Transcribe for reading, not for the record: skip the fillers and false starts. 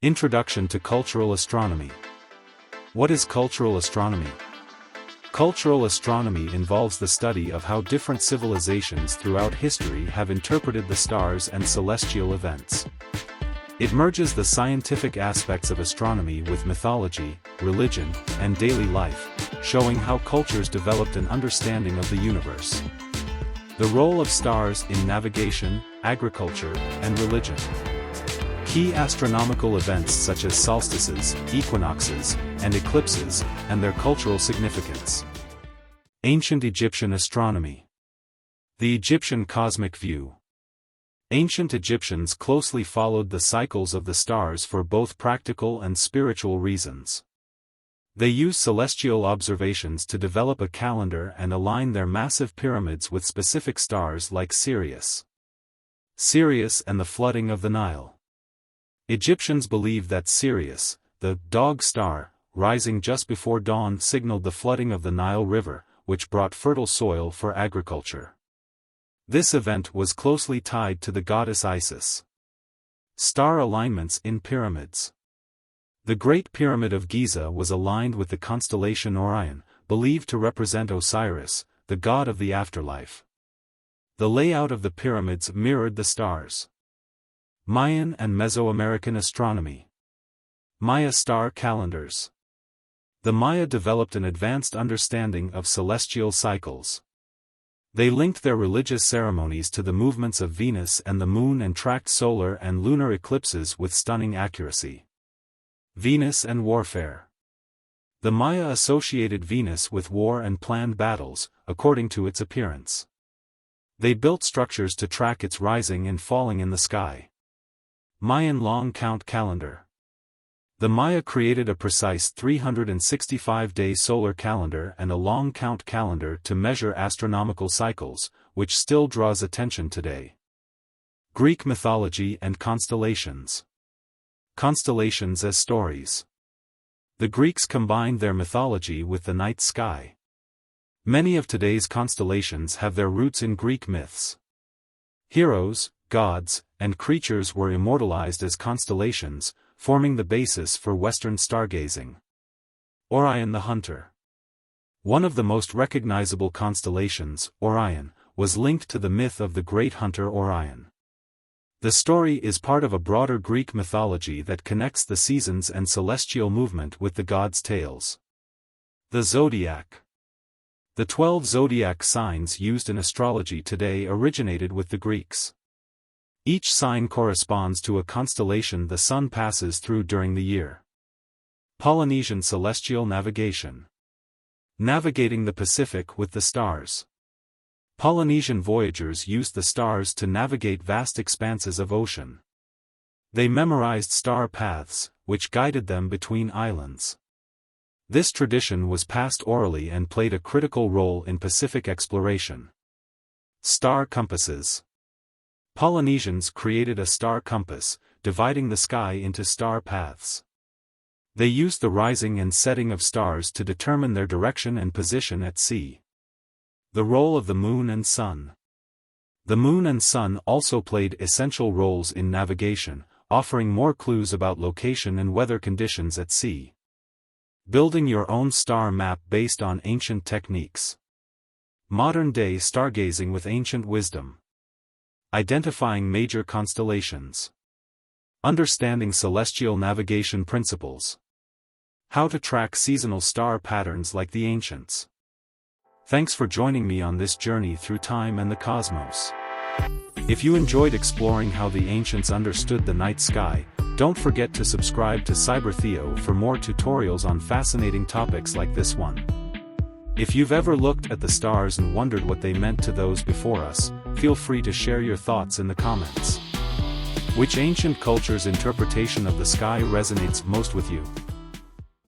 Introduction to Cultural Astronomy. What is cultural astronomy? Cultural astronomy involves the study of how different civilizations throughout history have interpreted the stars and celestial events. It merges the scientific aspects of astronomy with mythology, religion, and daily life, showing how cultures developed an understanding of the universe. The role of stars in navigation, agriculture, and religion. Key astronomical events such as solstices, equinoxes, and eclipses, and their cultural significance. Ancient Egyptian astronomy. The Egyptian cosmic view. Ancient Egyptians closely followed the cycles of the stars for both practical and spiritual reasons. They used celestial observations to develop a calendar and align their massive pyramids with specific stars like Sirius. Sirius and the flooding of the Nile. Egyptians believed that Sirius, the dog star, rising just before dawn signaled the flooding of the Nile River, which brought fertile soil for agriculture. This event was closely tied to the goddess Isis. Star alignments in pyramids. The Great Pyramid of Giza was aligned with the constellation Orion, believed to represent Osiris, the god of the afterlife. The layout of the pyramids mirrored the stars. Mayan and Mesoamerican astronomy. Maya star calendars. The Maya developed an advanced understanding of celestial cycles. They linked their religious ceremonies to the movements of Venus and the Moon and tracked solar and lunar eclipses with stunning accuracy. Venus and warfare. The Maya associated Venus with war and planned battles, according to its appearance. They built structures to track its rising and falling in the sky. Mayan long count calendar. The Maya created a precise 365-day solar calendar and a long count calendar to measure astronomical cycles, which still draws attention today. Greek mythology and constellations. Constellations as stories. The Greeks combined their mythology with the night sky. Many of today's constellations have their roots in Greek myths. Heroes, gods, and creatures were immortalized as constellations, forming the basis for Western stargazing. Orion the Hunter. One of the most recognizable constellations, Orion, was linked to the myth of the great hunter Orion. The story is part of a broader Greek mythology that connects the seasons and celestial movement with the gods' tales. The Zodiac. The 12 zodiac signs used in astrology today originated with the Greeks. Each sign corresponds to a constellation the sun passes through during the year. Polynesian celestial navigation. Navigating the Pacific with the stars. Polynesian voyagers used the stars to navigate vast expanses of ocean. They memorized star paths, which guided them between islands. This tradition was passed orally and played a critical role in Pacific exploration. Star compasses. Polynesians created a star compass, dividing the sky into star paths. They used the rising and setting of stars to determine their direction and position at sea. The role of the moon and sun. The moon and sun also played essential roles in navigation, offering more clues about location and weather conditions at sea. Building your own star map based on ancient techniques. Modern-day stargazing with ancient wisdom. Identifying major constellations. Understanding celestial navigation principles. How to track seasonal star patterns like the ancients. Thanks for joining me on this journey through time and the cosmos. If you enjoyed exploring how the ancients understood the night sky, don't forget to subscribe to Cyber-Theo for more tutorials on fascinating topics like this one. If you've ever looked at the stars and wondered what they meant to those before us, feel free to share your thoughts in the comments. Which ancient culture's interpretation of the sky resonates most with you?